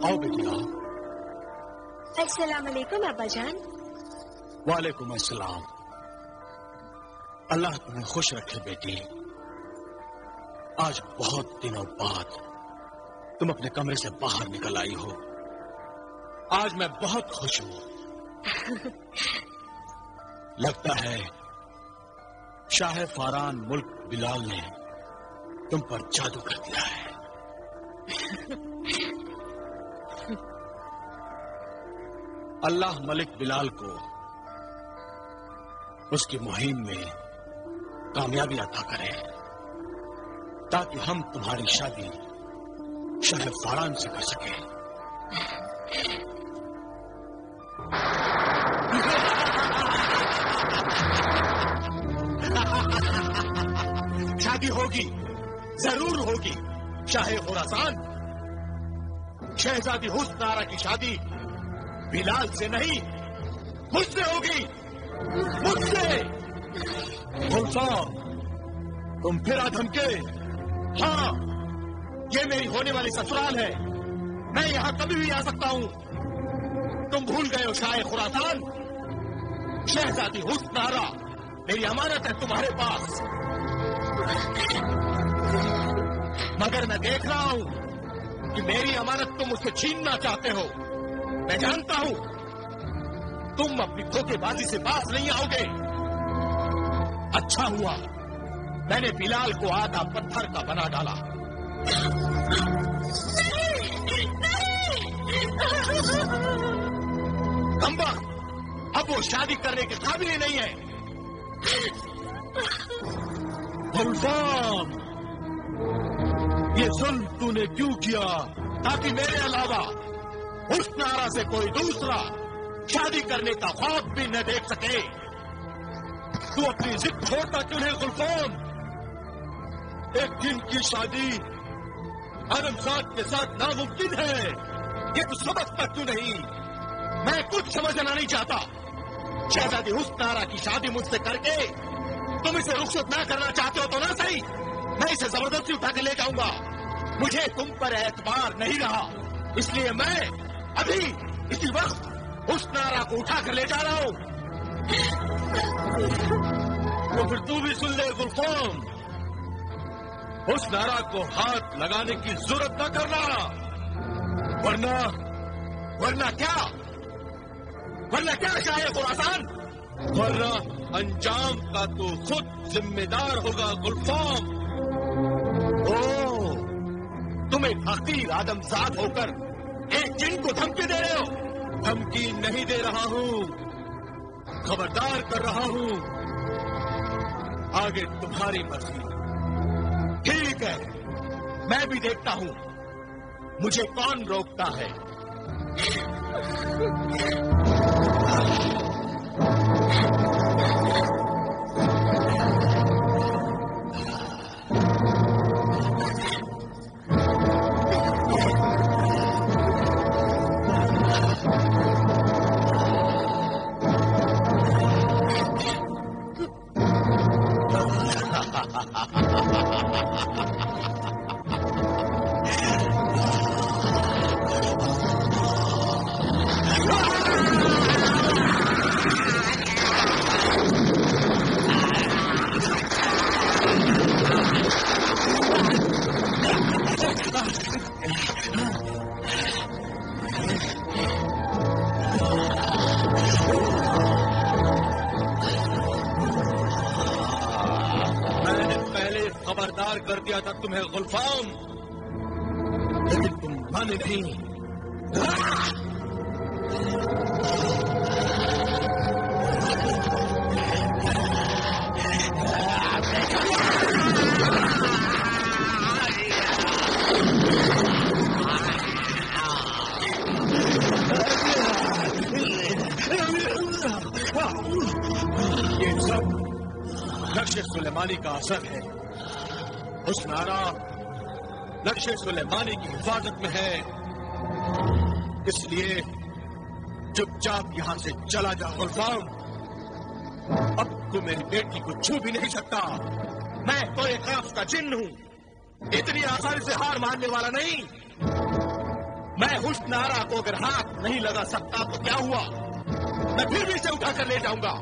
आओ बेटी आओ। अस्सलाम वालेकुम अब्बा जान। वालेकुम अस्सलाम। अल्लाह तुम्हें खुश रखे बेटी। आज बहुत दिनों बाद तुम अपने कमरे से बाहर निकल आई हो। आज मैं बहुत खुश हूं। लगता है शाह फारान मुल्क बिलाल ने तुम पर जादू कर दिया है। अल्लाह मलिक बिलाल को उसकी मुहिम में कामयाबी अता करे ताकि हम तुम्हारी शादी शाह फारान से कर सके। शादी होगी, जरूर होगी। शाह खुरासान शहजादी हुस्न आरा की शादी बिलाल से नहीं, मुझसे होगी, मुझसे। तुम फिर धमके। हाँ, ये मेरी होने वाली ससुराल है, मैं यहां कभी भी आ सकता हूं। तुम भूल गए हो शाह खुरासान, शहजादी हुस्न आरा मेरी अमानत है तुम्हारे पास। मगर मैं देख रहा हूं कि मेरी अमानत तुम उससे छीनना चाहते हो। मैं जानता हूं तुम अपनी धोखेबाजी से बाज नहीं आओगे। अच्छा हुआ मैंने बिलाल को आधा पत्थर का बना डाला। कम्बा, अब वो शादी करने के काबिल ही नहीं है। गुलफाम, ये जुल्म तूने क्यों किया ताकि मेरे अलावा हुस्न आरा से कोई दूसरा शादी करने का ख्वाब भी न देख सके? तू अपनी जिद छोड़ता क्यों नहीं गुलफाम? एक दिन की शादी आदमजाद के साथ नामुमकिन है, ये तू समझता क्यों नहीं? मैं कुछ समझना नहीं चाहता। शहजादी हुस्न आरा की शादी मुझसे करके तुम इसे रुखसत ना करना चाहते हो तो ना सही, मैं इसे जबरदस्ती उठा के ले जाऊंगा। मुझे तुम पर एतबार नहीं रहा, इसलिए मैं अभी इसी वक्त हुस्न आरा को उठा कर ले जा रहा हूं। तो फिर तू भी सुन ले गुलफाम, हुस्न आरा को हाथ लगाने की जरूरत न करना, वरना क्या शाह खुरासान? वरना अंजाम का तो खुद जिम्मेदार होगा गुलफाम। ओ, तुम एक हकीर आदमजाद होकर एक जिन को धमकी दे रहे हो? धमकी नहीं दे रहा हूं, खबरदार कर रहा हूं। आगे तुम्हारी मर्जी। ठीक है, मैं भी देखता हूं मुझे कौन रोकता है। कर दिया था तुम्हें गुलफाम, लेकिन तुम माने नहीं। ये सब नक्शे सुलेमानी का असर है। हुस्न आरा नक्शे सुलेमानी की हिफाजत में है, इसलिए चुपचाप यहां से चला जा गुलफाम। अब तू मेरी बेटी को छू भी नहीं सकता। मैं तो एक खास का जिन्न हूं, इतनी आसानी से हार मानने वाला नहीं। मैं हुस्न आरा को अगर हाथ नहीं लगा सकता तो क्या हुआ, मैं फिर भी इसे उठाकर ले जाऊंगा।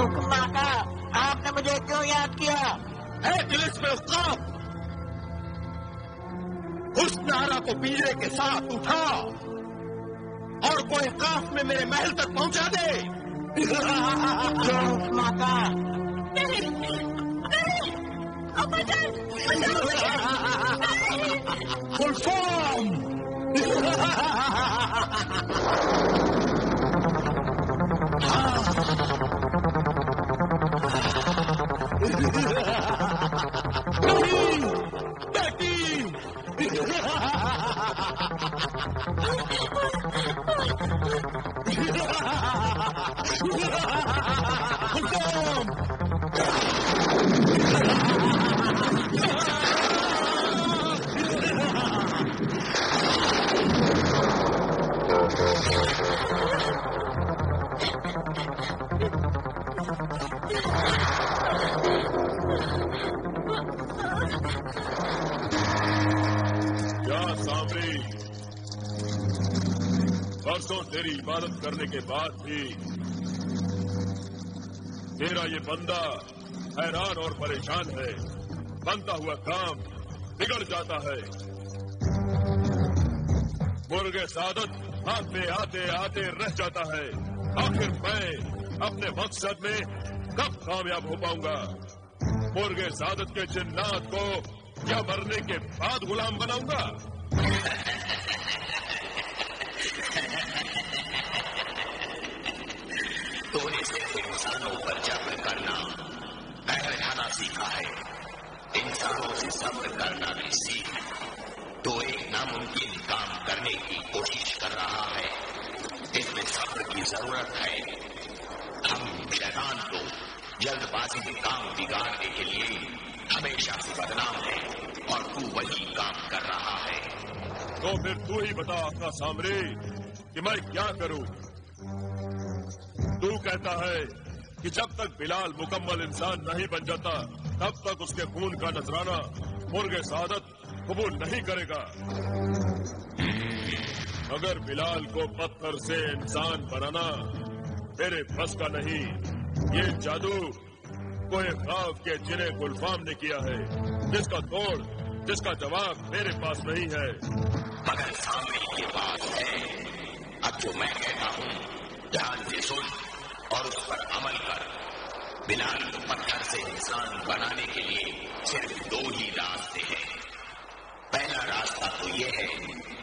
हुक्मनामा, आपने मुझे क्यों याद किया? तिलिस्म उस्ताद, हुस्न आरा को पिंजरे के साथ उठा और कोई काफ में मेरे महल तक पहुंचा दे। हुक्मनामा, गुलफाम, परसों तेरी इबादत करने के बाद भी तेरा ये बंदा हैरान और परेशान है। बनता हुआ काम बिगड़ जाता है। मुर्गे सादत हाथ में आते आते रह जाता है। आखिर मैं अपने मकसद में कब कामयाब हो पाऊंगा? मुर्गे सादत के जिन्नात को क्या मरने के बाद गुलाम बनाऊंगा? तूने सिर्फ इंसानों पर जब्र करना कहलाना सीखा है। इंसानों से सब्र करना भी सीख। तो एक नामुमकिन काम करने की कोशिश कर रहा है। इसमें सब्र की जरूरत है। हम शैतान को जल्दबाजी में काम बिगाड़ने के लिए हमेशा से बदनाम है और तू वही काम कर रहा है। तो फिर तू ही बता आका सामरी कि मैं क्या करूं? तू कहता है कि जब तक बिलाल मुकम्मल इंसान नहीं बन जाता तब तक उसके खून का नजराना मुर्गे सादत कबूल नहीं करेगा। मगर बिलाल को पत्थर से इंसान बनाना मेरे बस का नहीं। ये जादू कोई ख्वाब के जिन्हें गुलफाम ने किया है, जिसका जवाब मेरे पास नहीं है। मगर सामने के पास है। अब जो मैं कहता हूँ ध्यान से सुन और उस पर अमल कर। बिलाल को पत्थर से इंसान बनाने के लिए सिर्फ दो ही रास्ते हैं। पहला रास्ता तो ये है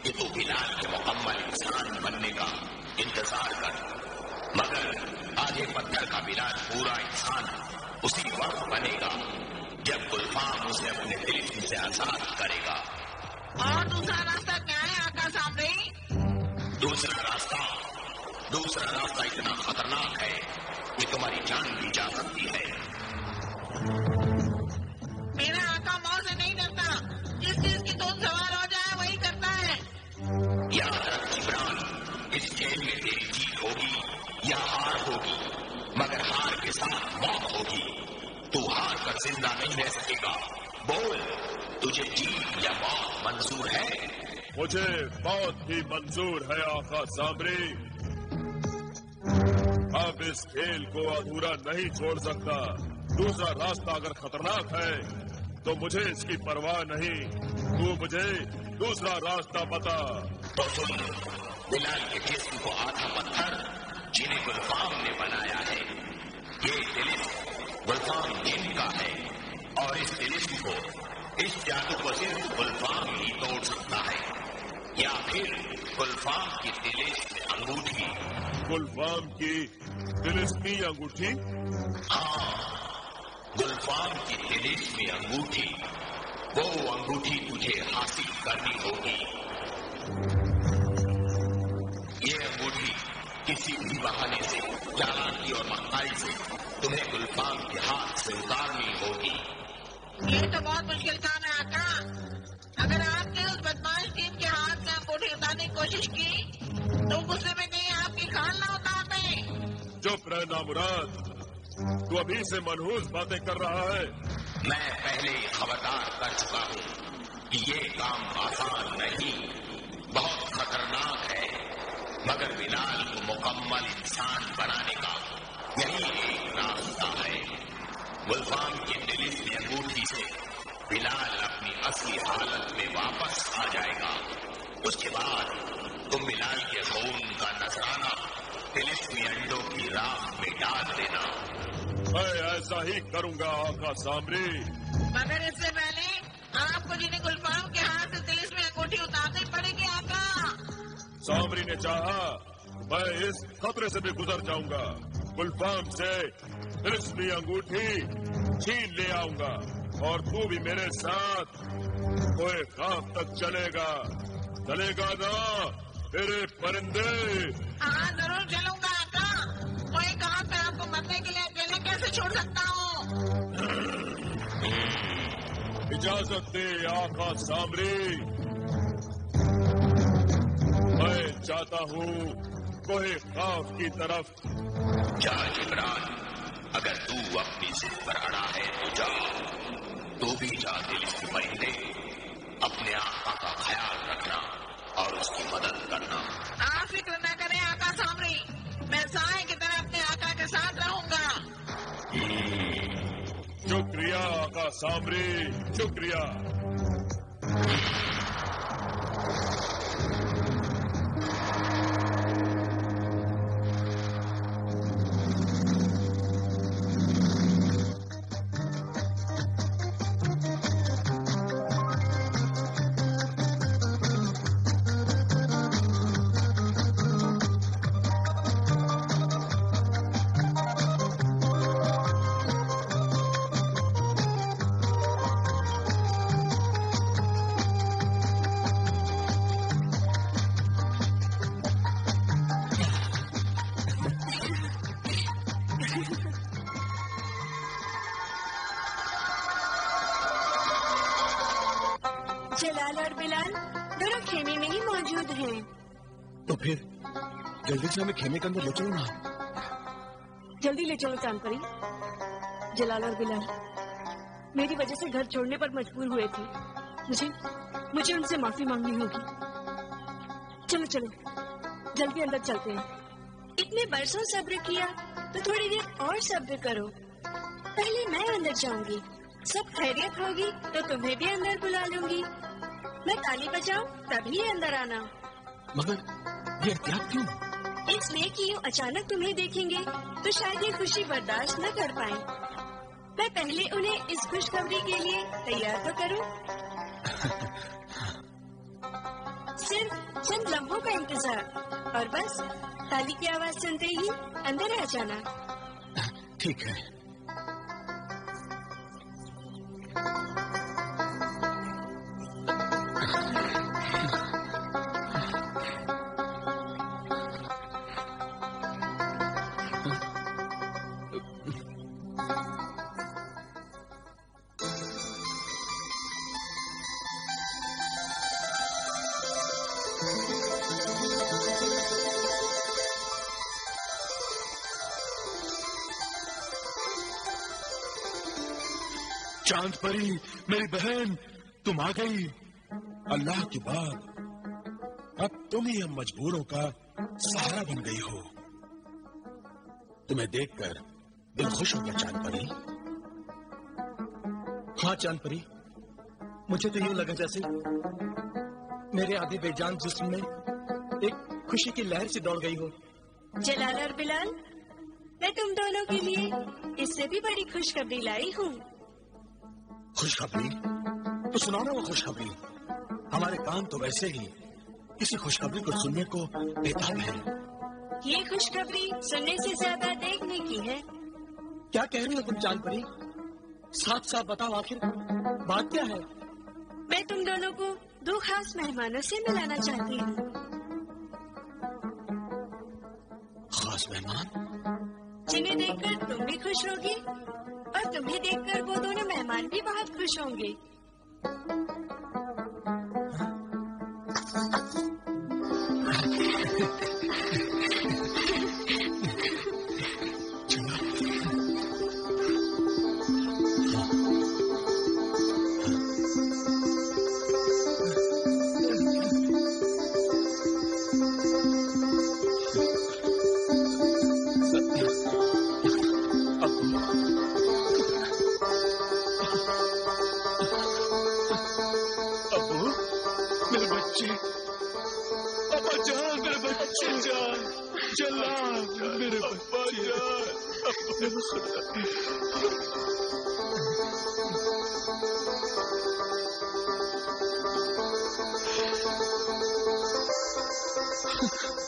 कि तू बिलाल के मुकम्मल इंसान बनने का इंतजार कर। मगर आधे पत्थर का बिलाल पूरा इंसान उसी वक्त बनेगा जब गुलफाम उसे अपने दिल से आजाद करेगा। और दूसरा रास्ता क्या है आका सामने? दूसरा रास्ता इतना खतरनाक है कि तुम्हारी जान भी जा सकती है। मेरा आका मौत से नहीं डरता। जिस चीज की तुम सवार हो जाए वही करता है। याद रख जिब्रान, इस खेल में तेरी जीत होगी या हार होगी, मगर हार के साथ मौत होगी। तू हार कर जिंदा नहीं रह सकेगा। बोल, तुझे जीत या मौत मंजूर है? मुझे मौत ही मंजूर है आका सामरी। अब इस खेल को अधूरा नहीं छोड़ सकता। दूसरा रास्ता अगर खतरनाक है तो मुझे इसकी परवाह नहीं। तू मुझे दूसरा रास्ता बता। तो सुन, बिलाल के जिस्म को आधा पत्थर जिन्हें गुलफाम ने बनाया है, ये तिलिस्म गुलफाम जिन का है और इस तिलिस्म को, इस जादू को सिर्फ गुलफाम ही तोड़ सकता है, या फिर गुलफाम की तिलिस्म अंगूठी। गुलफाम की तिलिस्मी अंगूठी? हाँ, गुलफाम की तिलिस्मी अंगूठी। वो अंगूठी तुझे हासिल करनी होगी। ये अंगूठी किसी भी बहाने से, चालाकी और महंगाई से तुम्हें गुलफाम के हाथ से उतारनी होगी। ये तो बहुत मुश्किल काम है आका। अगर आपने उस बदमाश टीम के हाथ से अंगूठी उतारने की कोशिश की तो गुस्से में कहीं आपकी खाल ना उतार दें। चुप रह नामुराद, तू अभी से मनहूस बातें कर रहा है। मैं पहले ही खबरदार कर चुका हूँ कि ये काम आसान नहीं, बहुत खतरनाक है, मगर बिलाल को मुकम्मल इंसान बनाने का यही एक रास्ता है। गुलफाम की तिलिस्मी अंगूठी से बिलाल अपनी असली हालत में वापस आ जाएगा। उसके बाद तुम बिलाल के खून का नजराना तिलिस्मी अंडों की राख में डाल देना। मैं ऐसा ही करूंगा आका सामरी। मगर इससे पहले आपको जिन्हें गुलफाम के हाथ से तिलिस्मी अंगूठी उतारनी पड़ेगी आका। सामरी ने चाहा मैं इस खतरे से भी गुजर जाऊंगा। गुलफाम से तिलिस्मी अंगूठी छीन ले आऊंगा और तू भी मेरे साथ कोई ख्वाब तक चलेगा। चलेगा ना तेरे परिंदे? हाँ जरूर चलूंगा आका। कोई कहा मैं आपको मरने के लिए अकेले कैसे छोड़ सकता हूँ। इजाजत दे आका सामरी। मैं चाहता हूँ कोई ख्वाब की तरफ। जा इमरान, अगर तू अपनी जिद पर अड़ा है तो जा, तू भी जा तिलिस्मी परिंदे। अपने आका का ख्याल रखना और उसकी मदद करना। आप फिक्र न करें आका सामरी, मैं साए की तरह अपने आका के साथ रहूंगा। शुक्रिया आका सामरी, शुक्रिया। जलाल और बिलाल दोनों खेमे में ही मौजूद हैं। तो फिर जल्दी से हमें खेमे के अंदर ले चलो ना। जल्दी ले चलो चांदपरी। जलाल और बिलाल मेरी वजह से घर छोड़ने पर मजबूर हुए थे। मुझे उनसे माफी मांगनी होगी। चलो चलो जल्दी अंदर चलते हैं। इतने बरसों सब्र किया तो थोड़ी देर और सब्र करो। पहले मैं अंदर जाऊंगी, सब खैरियत होगी तो तुम्हें भी अंदर बुला लूंगी। मैं ताली बजाऊं तभी अंदर आना। मगर ये एहतियात क्यों? इसलिए कि यूं अचानक तुम्हें देखेंगे तो शायद ये खुशी बर्दाश्त न कर पाए। मैं पहले उन्हें इस खुशखबरी के लिए तैयार तो करूं। सिर्फ चंद लम्हों का इंतजार और बस ताली की आवाज सुनते ही अंदर आ जाना। ठीक है। चांद परी, मेरी बहन, तुम आ गई। अल्लाह की बात, अब तुम ही हम मजबूरों का सहारा बन गई हो। तुम्हें देखकर दिल खुश हो गया चांद परी। हाँ चांद परी, मुझे तो यूं लगा जैसे मेरे आधे बेजान जिस्म में एक खुशी की लहर से दौड़ गई हो। जलाल और बिलाल मैं तुम दोनों के लिए इससे भी बड़ी खुशखबरी लाई हूँ। खुशखबरी? तो सुनाओ ना वो खुशखबरी। हमारे कान तो वैसे ही किसी खुशखबरी को सुनने को बेताब है। ये खुशखबरी सुनने से ज्यादा देखने की है। क्या कह रही हो तुम चांद परी? साफ साफ बताओ, आखिर बात क्या है? मैं तुम दोनों को दो खास मेहमानों से मिलाना चाहती हूँ। खास मेहमान? जिन्हें देखकर तुम भी खुश होगी और तुम्हें देखकर वो दोनों मेहमान भी बहुत खुश होंगे।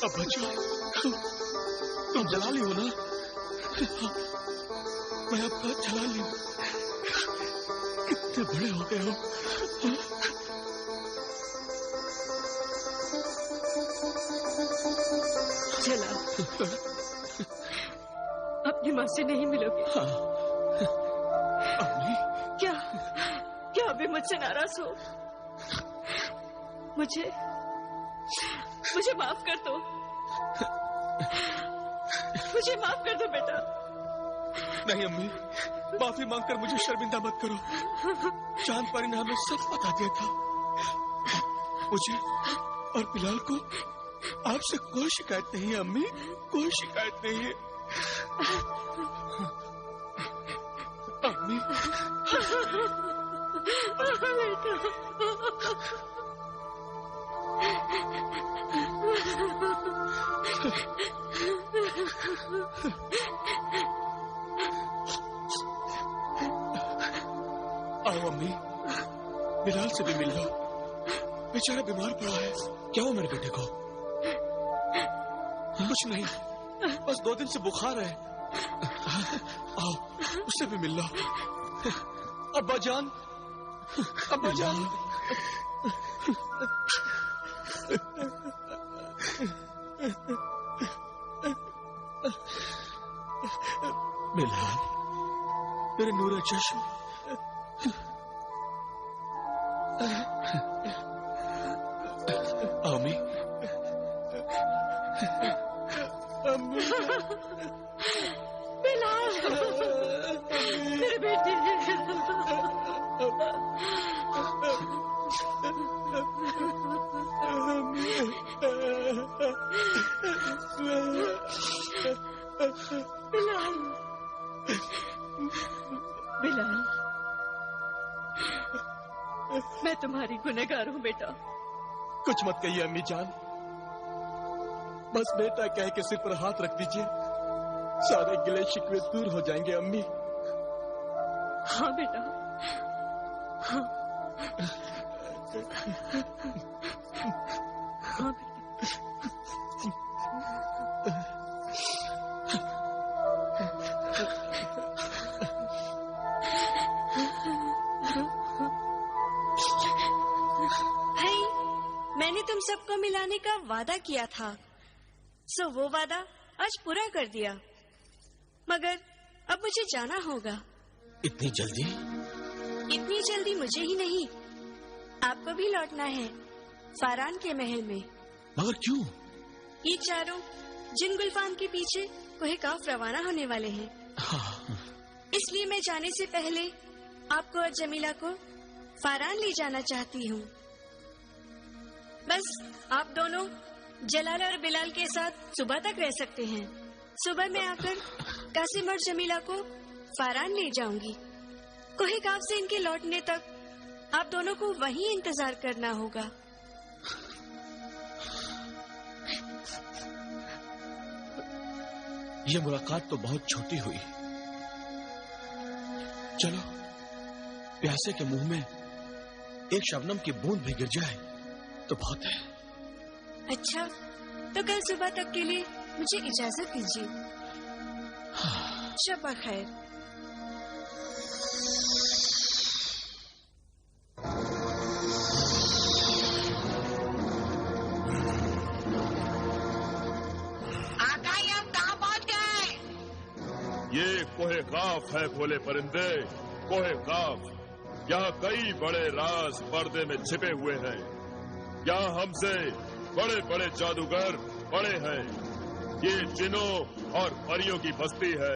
अब बच्चों, तुम जला ली हो ना? मैं आपका जला ली। कितने बड़े हो गए हो। चला, अपनी माँ से नहीं मिलोगे? क्या अभी मुझसे नाराज हो? मुझे माफ कर दो। मुझे माफ कर दो बेटा। नहीं अम्मी, माफी मांगकर मुझे शर्मिंदा मत करो। चांद परी ने हमें सब बता दिया था। मुझे और बिलाल को आपसे कोई शिकायत नहीं है अम्मी, कोई शिकायत नहीं है। अम्मी आओ अम्मी, बिलाल से भी मिल लो। बेचारा बीमार पड़ा है। क्या हो मेरे बेटे को? कुछ नहीं, बस 2 दिन से बुखार है। आओ उससे भी मिल लो। अब्बा जान, अब्बा जान। बिलाल, मेरे नूर चश्म। अम्मी, बिलाल, मेरे बेटे। बिलाल, बिलाल, मैं तुम्हारी गुनहगार हूँ बेटा। कुछ मत कहिए अम्मी जान, बस बेटा कह के सिर पर हाथ रख दीजिए, सारे गिले शिकवे दूर हो जाएंगे अम्मी। हाँ बेटा, हाँ, हाँ बेटा। मैंने तुम सबको मिलाने का वादा किया था, सो वो वादा आज पूरा कर दिया। मगर अब मुझे जाना होगा। इतनी जल्दी? इतनी जल्दी मुझे ही नहीं, आपको भी लौटना है फारान के महल में। मगर क्यों? ये चारों जिन गुलफाम के पीछे कोहे काफ रवाना होने वाले हैं। हाँ। इसलिए मैं जाने से पहले आपको और जमीला को फारान ले जाना चाहती हूँ। बस आप दोनों जलाल और बिलाल के साथ सुबह तक रह सकते हैं। सुबह मैं आकर कासिम और जमीला को फारान ले जाऊंगी। कोहे काफ से इनके लौटने तक आप दोनों को वहीं इंतजार करना होगा। ये मुलाकात तो बहुत छोटी हुई। चलो, प्यासे के मुंह में एक शबनम की बूंद भी गिर जाए तो बहुत है। अच्छा, तो कल सुबह तक के लिए मुझे इजाजत दीजिए। शब खैर। आका, ये हम कहाँ पहुँच गए? ये कोहे काफ है भोले परिंदे, कोहे काफ। यहाँ कई बड़े राज पर्दे में छिपे हुए हैं। यहाँ हमसे बड़े बड़े जादूगर बड़े हैं। ये जिनों और परियों की बस्ती है।